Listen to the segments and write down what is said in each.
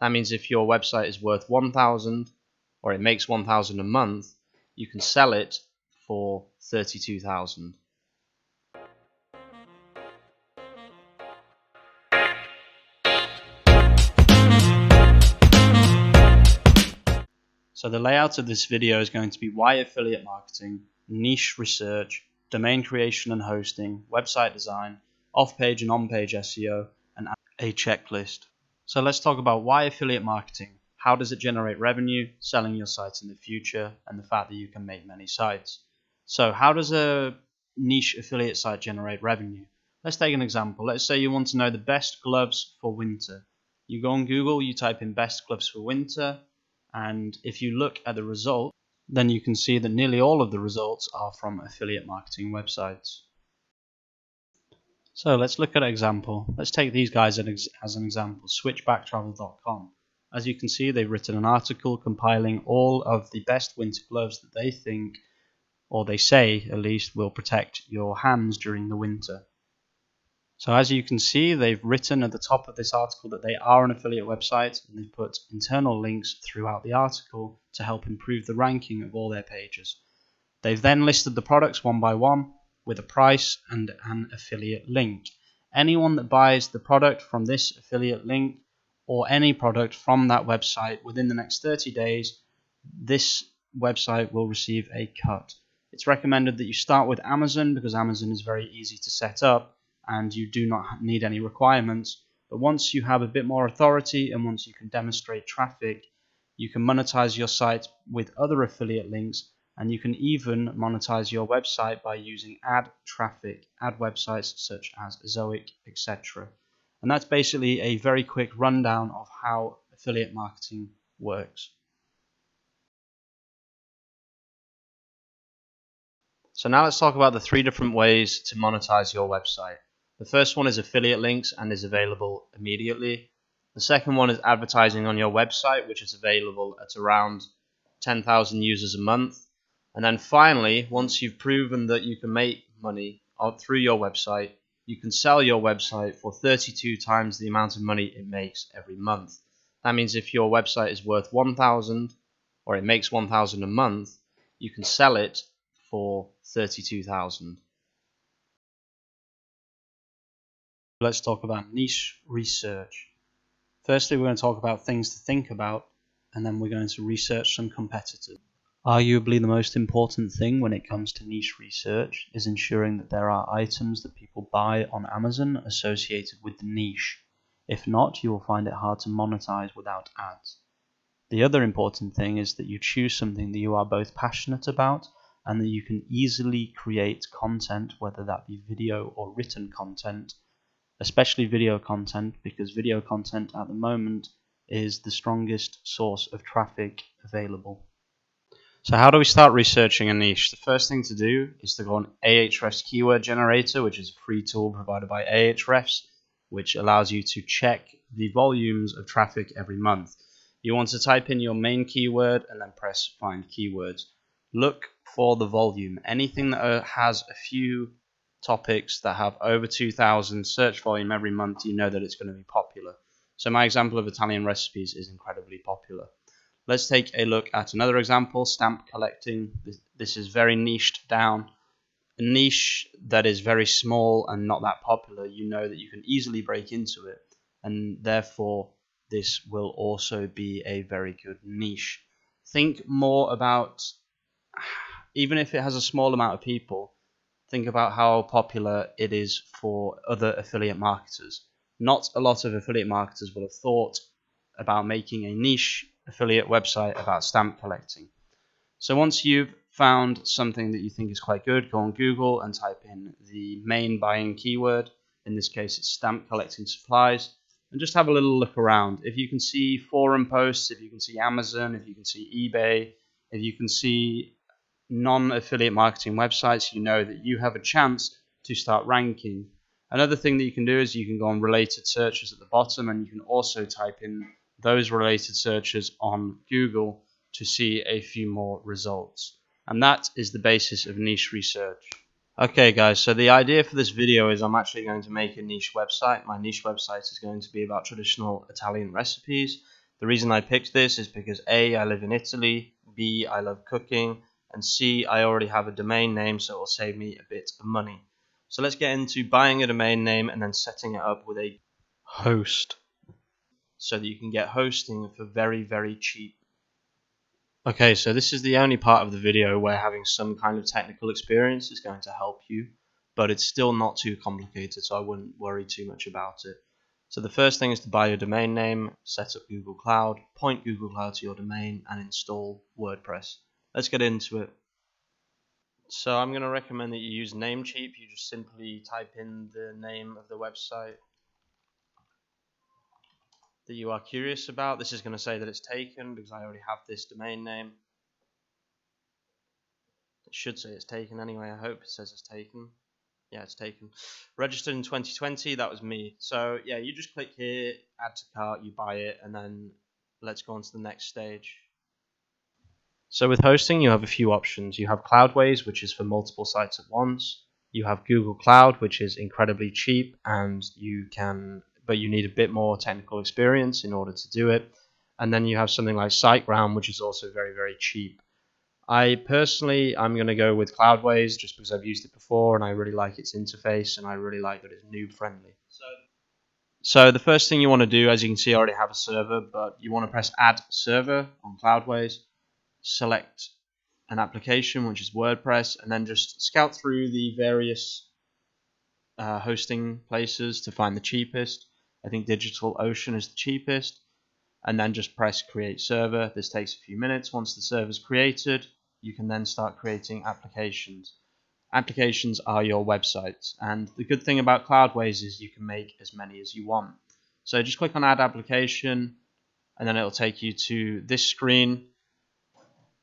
That means if your website is worth 1,000 or it makes 1,000 a month, you can sell it for 32,000. So the layout of this video is going to be why affiliate marketing, niche research, domain creation and hosting, website design, off-page and on-page SEO, and a checklist. So let's talk about why affiliate marketing. How does it generate revenue, selling your sites in the future, and the fact that you can make many sites. So how does a niche affiliate site generate revenue? Let's take an example. Let's say you want to know the best gloves for winter. You go on Google, you type in best gloves for winter, and if you look at the result, then you can see that nearly all of the results are from affiliate marketing websites. So let's look at an example. Let's take these guys as an example, switchbacktravel.com. As you can see, they've written an article compiling all of the best winter gloves that they think, or they say at least, will protect your hands during the winter. So as you can see, they've written at the top of this article that they are an affiliate website, and they've put internal links throughout the article to help improve the ranking of all their pages. They've then listed the products one by one with a price and an affiliate link. Anyone that buys the product from this affiliate link or any product from that website within the next 30 days, this website will receive a cut. It's recommended that you start with Amazon because Amazon is very easy to set up and you do not need any requirements. But once you have a bit more authority and once you can demonstrate traffic, you can monetize your site with other affiliate links, and you can even monetize your website by using ad traffic, ad websites such as Zoic, etc. And that's basically a very quick rundown of how affiliate marketing works. So now let's talk about the 3 different ways to monetize your website. The first one is affiliate links and is available immediately. The second one is advertising on your website, which is available at around 10,000 users a month. And then finally, once you've proven that you can make money through your website, you can sell your website for 32 times the amount of money it makes every month. That means if your website is worth 1,000 or it makes 1,000 a month, you can sell it for 32,000. Let's talk about niche research. Firstly, we're going to talk about things to think about, and then we're going to research some competitors. Arguably the most important thing when it comes to niche research is ensuring that there are items that people buy on Amazon associated with the niche. If not, you will find it hard to monetize without ads. The other important thing is that you choose something that you are both passionate about and that you can easily create content, whether that be video or written content, especially video content, because video content at the moment is the strongest source of traffic available. So how do we start researching a niche? The first thing to do is to go on Ahrefs Keyword Generator, which is a free tool provided by Ahrefs, which allows you to check the volumes of traffic every month. You want to type in your main keyword and then press Find Keywords. Look for the volume. Anything that has a few topics that have over 2,000 search volume every month, you know that it's going to be popular. So my example of Italian recipes is incredibly popular. Let's take a look at another example, stamp collecting. This is very niched down. A niche that is very small and not that popular, you know that you can easily break into it, and therefore this will also be a very good niche. Think more about, even if it has a small amount of people, think about how popular it is for other affiliate marketers. Not a lot of affiliate marketers will have thought about making a niche affiliate website about stamp collecting. So once you've found something that you think is quite good, go on Google and type in the main buying keyword. In this case, it's stamp collecting supplies, and just have a little look around. If you can see forum posts, if you can see Amazon, if you can see eBay, if you can see non-affiliate marketing websites, you know that you have a chance to start ranking. Another thing that you can do is you can go on related searches at the bottom, and you can also type in those related searches on Google to see a few more results. And that is the basis of niche research. Okay guys, so the idea for this video is I'm actually going to make a niche website. My niche website is going to be about traditional Italian recipes. The reason I picked this is because A, I live in Italy, B, I love cooking, and C, I already have a domain name, so it will save me a bit of money. So let's get into buying a domain name and then setting it up with a host so that you can get hosting for very, very cheap. Okay, so this is the only part of the video where having some kind of technical experience is going to help you, but it's still not too complicated, so I wouldn't worry too much about it. So the first thing is to buy your domain name, set up Google Cloud, point Google Cloud to your domain, and install WordPress. Let's get into it. So I'm going to recommend that you use Namecheap. You just simply type in the name of the website that you are curious about. This is going to say that it's taken because I already have this domain name. It should say it's taken anyway. I hope it says it's taken. Yeah, it's taken. Registered in 2020, that was me. So yeah, you just click here, add to cart, you buy it, and then let's go on to the next stage. So with hosting, you have a few options. You have Cloudways, which is for multiple sites at once. You have Google Cloud, which is incredibly cheap, and but you need a bit more technical experience in order to do it. And then you have something like SiteGround, which is also very, very cheap. I'm going to go with Cloudways just because I've used it before and I really like its interface and I really like that it's noob friendly. So the first thing you want to do, as you can see, I already have a server, but you want to press Add Server on Cloudways, select an application, which is WordPress, and then just scout through the various hosting places to find the cheapest. I think DigitalOcean is the cheapest. And then just press Create Server. This takes a few minutes. Once the server is created, you can then start creating applications. Applications are your websites, and the good thing about Cloudways is you can make as many as you want. So just click on Add Application, and then it'll take you to this screen.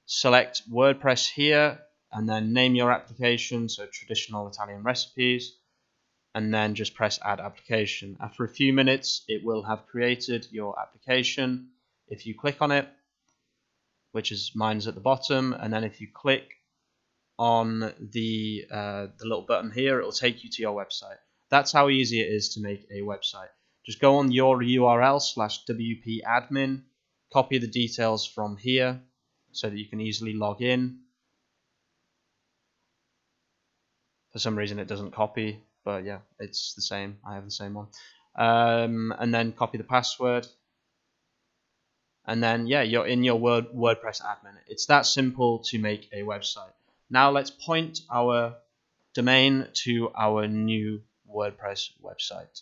Select WordPress here, and then name your application, so traditional Italian recipes, and then just press Add Application. After a few minutes, it will have created your application. If you click on it, which is mine's at the bottom, and then if you click on the little button here, it will take you to your website. That's how easy it is to make a website. Just go on your URL /wp-admin, copy the details from here so that you can easily log in. For some reason it doesn't copy, but yeah, it's the same. I have the same one. And then copy the password. And then, yeah, you're in your WordPress admin. It's that simple to make a website. Now let's point our domain to our new WordPress website.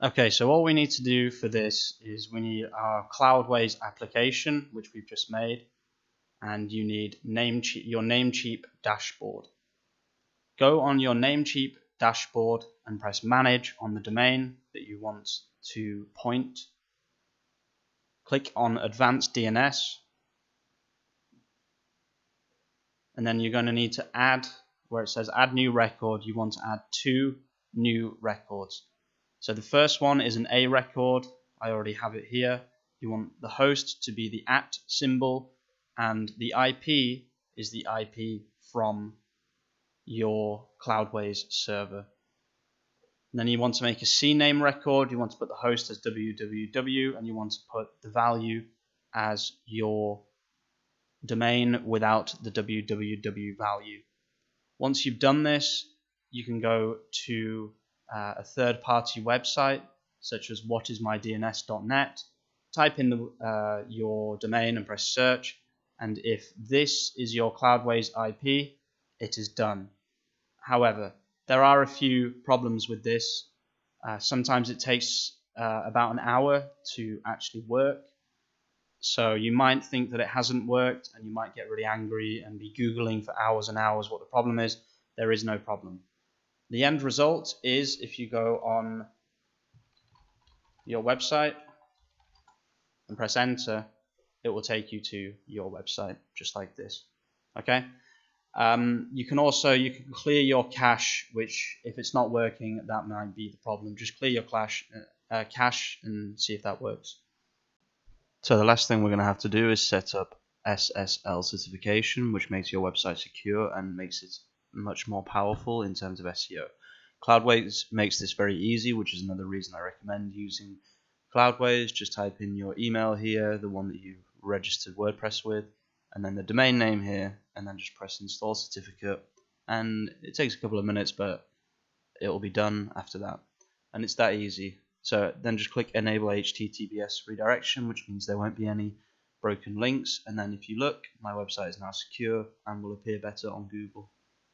Okay, so all we need to do for this is we need our Cloudways application, which we've just made, and you need your Namecheap dashboard. Go on your Namecheap dashboard and press Manage on the domain that you want to point. Click on Advanced DNS, and then you're going to need to add, where it says Add New Record, you want to add 2 new records. So the first one is an A record. I already have it here. You want the host to be the @ symbol, and the IP is the IP from your Cloudways server. And then you want to make a CNAME record. You want to put the host as www, and you want to put the value as your domain without the www value. Once you've done this, you can go to a third-party website such as whatismydns.net, type in your domain and press search, and if this is your Cloudways IP, it is done. However, there are a few problems with this. Sometimes it takes about an hour to actually work, so you might think that it hasn't worked and you might get really angry and be Googling for hours and hours what the problem is. There is no problem. The end result is, if you go on your website and press enter, it will take you to your website just like this. Okay. You can clear your cache, which if it's not working, that might be the problem. Just clear your cache and see if that works. So the last thing we're going to have to do is set up SSL certification, which makes your website secure and makes it much more powerful in terms of SEO. Cloudways makes this very easy, which is another reason I recommend using Cloudways, just type in your email here, the one that you registered WordPress with, and then the domain name here, and then just press install certificate. And it takes a couple of minutes, but it will be done after that. And it's that easy. So then just click enable HTTPS redirection, which means there won't be any broken links. And then if you look, my website is now secure and will appear better on Google.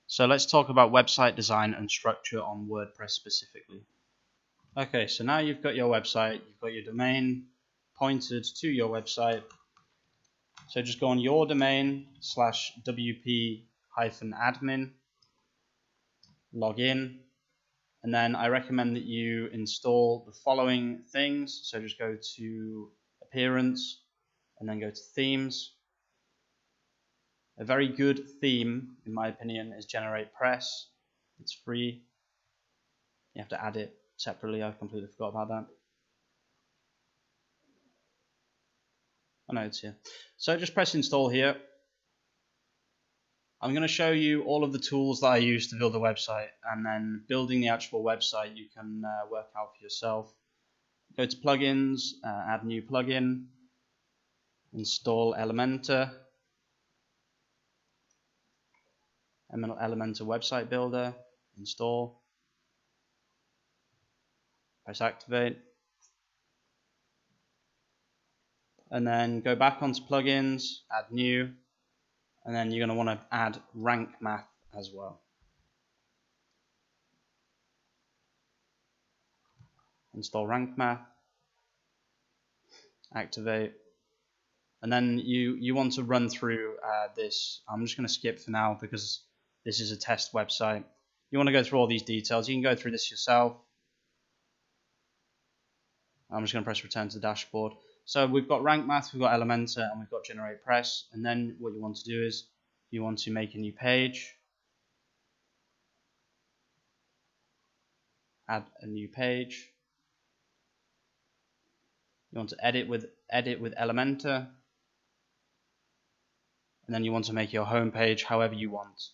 So let's talk about website design and structure on WordPress specifically. Okay, so now you've got your website, you've got your domain pointed to your website. So just go on your domain /wp-admin, log in, and then I recommend that you install the following things. So just go to appearance and then go to themes. A very good theme, in my opinion, is GeneratePress. It's free. You have to add it separately. I completely forgot about that. Oh no, it's here. So just press install here. I'm going to show you all of the tools that I use to build a website, and then building the actual website you can work out for yourself. Go to plugins, add new plugin, install Elementor, Elementor website builder, install, press activate, and then go back onto plugins, add new, and then you're going to want to add RankMath as well. Install RankMath, activate, and then you want to run through this. I'm just going to skip for now because this is a test website. You want to go through all these details. You can go through this yourself. I'm just going to press return to the dashboard. So we've got RankMath, we've got Elementor, and we've got GeneratePress. And then what you want to do is you want to make a new page, add a new page. You want to edit with Elementor, and then you want to make your home page however you want.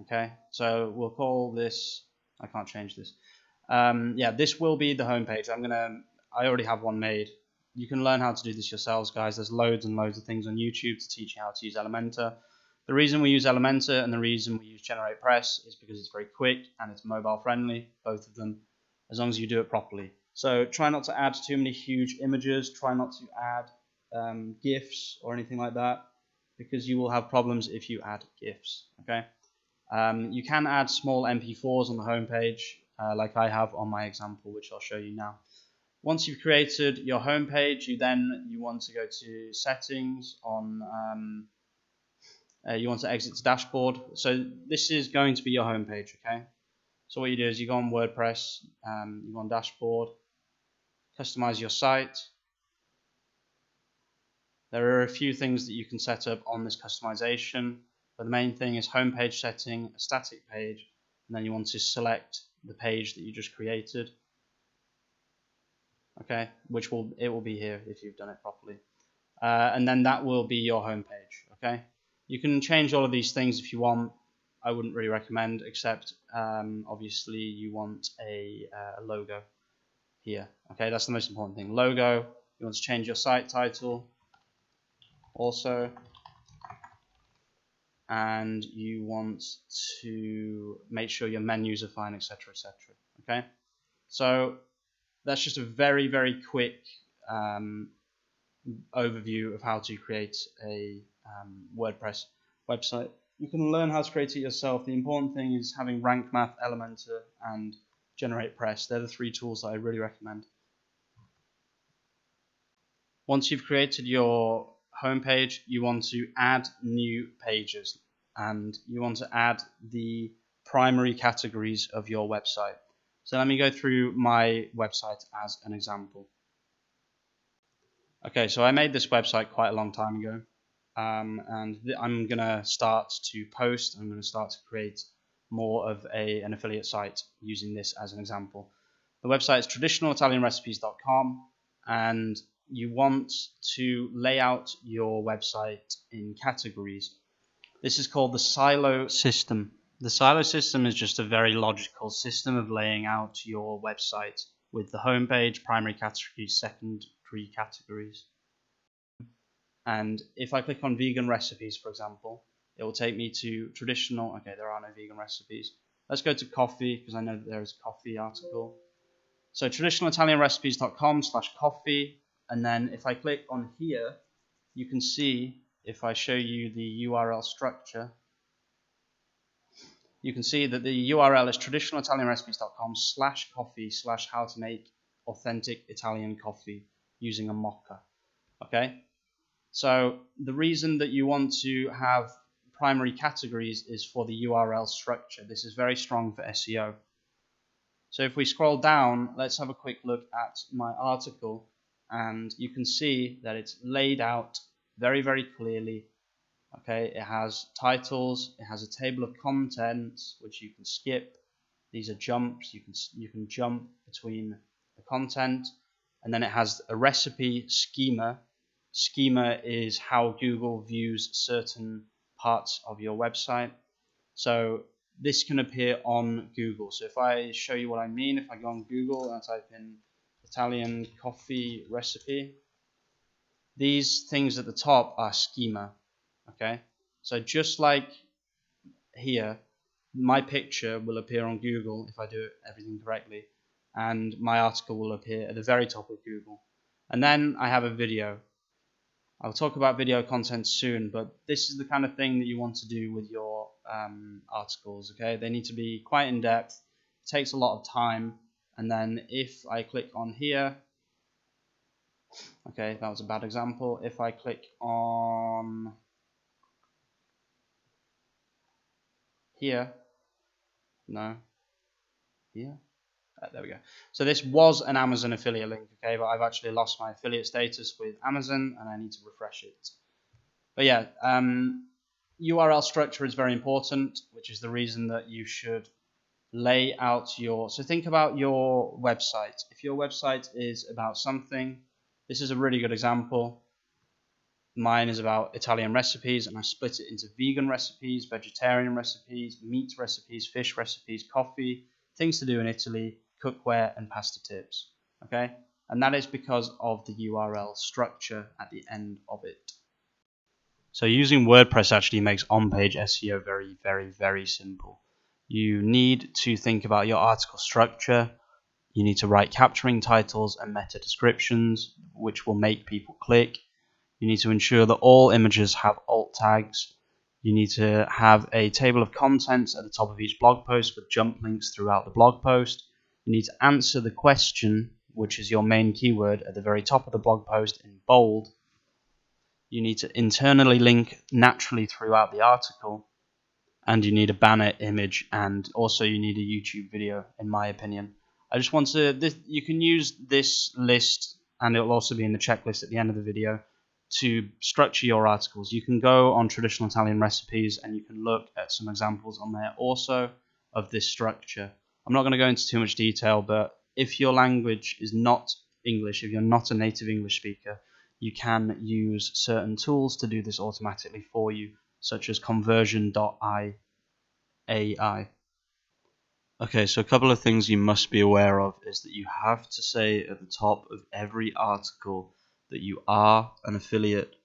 Okay, so we'll call this. I can't change this. Yeah, this will be the home page. I already have one made. You can learn how to do this yourselves, guys. There's loads and loads of things on YouTube to teach you how to use Elementor. The reason we use Elementor and the reason we use GeneratePress is because it's very quick and it's mobile friendly, both of them, as long as you do it properly. So try not to add too many huge images. Try not to add GIFs or anything like that, because you will have problems if you add GIFs. Okay. You can add small MP4s on the home page, like I have on my example, which I'll show you now. Once you've created your home page, you want to go to settings on. You want to exit to dashboard. So this is going to be your home page. Okay. So what you do is you go on WordPress, you go on dashboard, customize your site. There are a few things that you can set up on this customization, but the main thing is home page setting, a static page, and then you want to select the page that you just created. Okay, it will be here if you've done it properly, and then that will be your home page. Okay, you can change all of these things if you want. I wouldn't really recommend, except obviously you want a logo here. Okay, that's the most important thing. Logo. You want to change your site title also, and you want to make sure your menus are fine, etc., etc. Okay, so that's just a very, very quick overview of how to create a WordPress website. You can learn how to create it yourself. The important thing is having RankMath, Elementor, and GeneratePress. They're the three tools that I really recommend. Once you've created your homepage, you want to add new pages, and you want to add the primary categories of your website. So let me go through my website as an example. Okay, so I made this website quite a long time ago, and I'm going to start to post. I'm going to start to create more of an affiliate site using this as an example. The website is traditionalitalianrecipes.com, and you want to lay out your website in categories. This is called the silo system. The silo system is just a very logical system of laying out your website with the home page, primary categories, secondary categories. And if I click on vegan recipes, for example, it will take me to traditional. Okay, there are no vegan recipes. Let's go to coffee, because I know that there is a coffee article. So traditionalitalianrecipes.com/coffee, and then if I click on here, you can see, if I show you the URL structure, you can see that the URL is traditionalitalianrecipes.com/coffee/how to make authentic Italian coffee using a mocha. Okay, so the reason that you want to have primary categories is for the URL structure. This is very strong for SEO. So if we scroll down, let's have a quick look at my article, and you can see that it's laid out very, very clearly. Okay, it has titles, it has a table of contents which you can skip. These are jumps, you can jump between the content, and then it has a recipe schema. Schema is how Google views certain parts of your website. So this can appear on Google. So if I show you what I mean, if I go on Google and I type in Italian coffee recipe, these things at the top are schema. Okay, so just like here, my picture will appear on Google if I do everything correctly, and my article will appear at the very top of Google. And then I have a video. I'll talk about video content soon, but this is the kind of thing that you want to do with your articles. Okay, they need to be quite in depth. It takes a lot of time. And then if I click on here, okay, that was a bad example. If I click on here, no, here. There we go. So this was an Amazon affiliate link, okay, but I've actually lost my affiliate status with Amazon and I need to refresh it. But yeah, URL structure is very important, which is the reason that you should lay out your. So think about your website. If your website is about something, this is a really good example. Mine is about Italian recipes, and I split it into vegan recipes, vegetarian recipes, meat recipes, fish recipes, coffee, things to do in Italy, cookware, and pasta tips. Okay, and that is because of the URL structure at the end of it. So using WordPress actually makes on-page SEO very, very, very simple. You need to think about your article structure. You need to write capturing titles and meta descriptions, which will make people click. You need to ensure that all images have alt tags. You need to have a table of contents at the top of each blog post with jump links throughout the blog post. You need to answer the question, which is your main keyword, at the very top of the blog post in bold. You need to internally link naturally throughout the article. And you need a banner image, and also you need a YouTube video, in my opinion. I just want to, you can use this list, and it will also be in the checklist at the end of the video, to structure your articles. You can go on Traditional Italian Recipes and you can look at some examples on there also of this structure. I'm not going to go into too much detail, but if your language is not English, if you're not a native English speaker, you can use certain tools to do this automatically for you, such as conversion.ai. Okay, so a couple of things you must be aware of is that you have to say at the top of every article that you are an affiliate,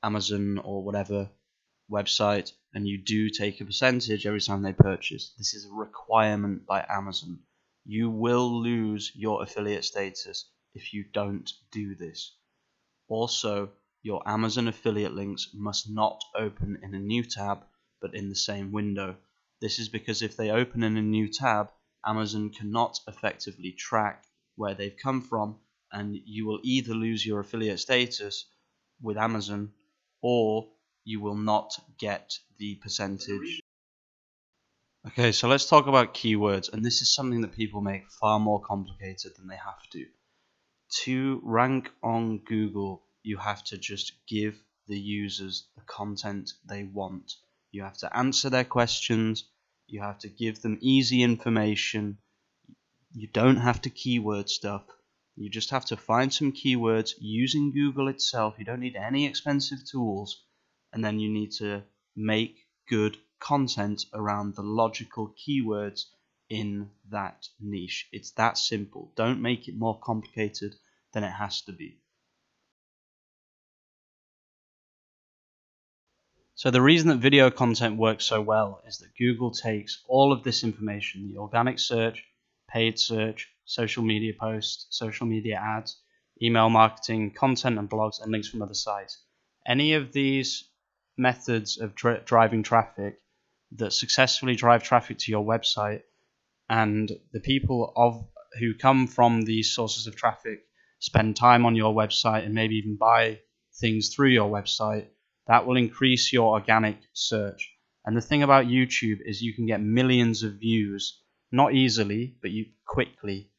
Amazon or whatever website, and you do take a percentage every time they purchase. This is a requirement by Amazon. You will lose your affiliate status if you don't do this. Also, your Amazon affiliate links must not open in a new tab, but in the same window. This is because if they open in a new tab, Amazon cannot effectively track where they've come from, and you will either lose your affiliate status with Amazon, or you will not get the percentage. Okay, so let's talk about keywords, and this is something that people make far more complicated than they have to. To rank on Google, you have to just give the users the content they want. You have to answer their questions. You have to give them easy information. You don't have to keyword stuff. You just have to find some keywords using Google itself. You don't need any expensive tools. And then you need to make good content around the logical keywords in that niche. It's that simple. Don't make it more complicated than it has to be. So the reason that video content works so well is that Google takes all of this information, the organic search, paid search, social media posts, social media ads, email marketing, content and blogs, and links from other sites. Any of these methods of driving traffic that successfully drive traffic to your website, and the people who come from these sources of traffic spend time on your website and maybe even buy things through your website, that will increase your organic search. And the thing about YouTube is you can get millions of views, not easily, but quickly.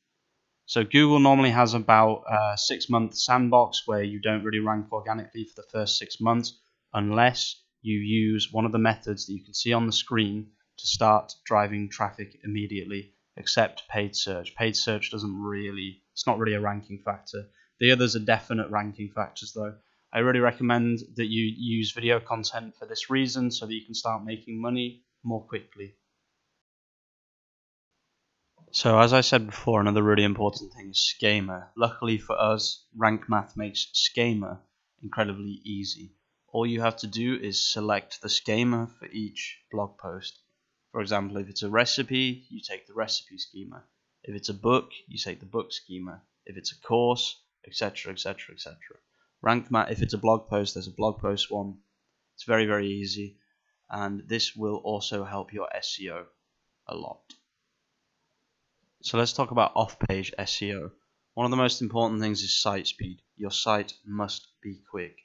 So Google normally has about a 6-month sandbox where you don't really rank organically for the first 6 months unless you use one of the methods that you can see on the screen to start driving traffic immediately, except paid search. Paid search it's not really a ranking factor. The others are definite ranking factors though. I really recommend that you use video content for this reason so that you can start making money more quickly. So as I said before, another really important thing is Schema. Luckily for us, RankMath makes Schema incredibly easy. All you have to do is select the schema for each blog post. For example, if it's a recipe, you take the recipe schema. If it's a book, you take the book schema. If it's a course, etc., etc., etc. RankMath, if it's a blog post, there's a blog post one. It's very, very easy. And this will also help your SEO a lot. So let's talk about off-page SEO. One of the most important things is site speed. Your site must be quick.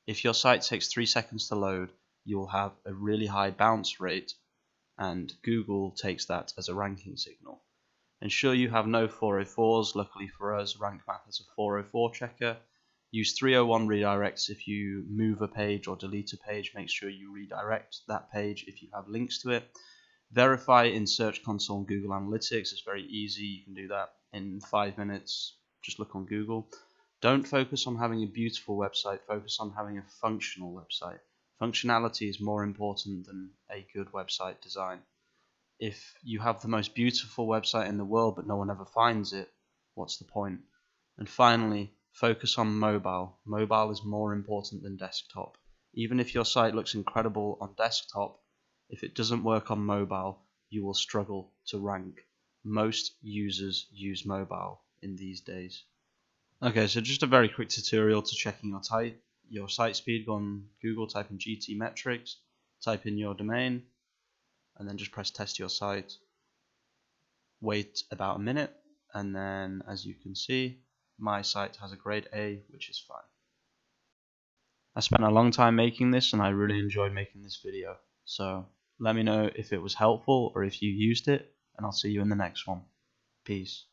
If your site takes 3 seconds to load, you will have a really high bounce rate, and Google takes that as a ranking signal. Ensure you have no 404s. Luckily for us, RankMath has a 404 checker. Use 301 redirects if you move a page or delete a page. Make sure you redirect that page if you have links to it. Verify in Search Console and Google Analytics. It's very easy. You can do that in 5 minutes. Just look on Google. Don't focus on having a beautiful website. Focus on having a functional website. Functionality is more important than a good website design. If you have the most beautiful website in the world but no one ever finds it, what's the point? And finally, focus on mobile. Mobile is more important than desktop. Even if your site looks incredible on desktop, if it doesn't work on mobile, you will struggle to rank. Most users use mobile in these days. Okay, so just a very quick tutorial to checking your site speed. Go on Google, type in GT metrics, type in your domain, and then just press test your site. Wait about a minute, and then as you can see, my site has a grade A, which is fine. I spent a long time making this and I really enjoyed making this video. So let me know if it was helpful or if you used it, and I'll see you in the next one. Peace.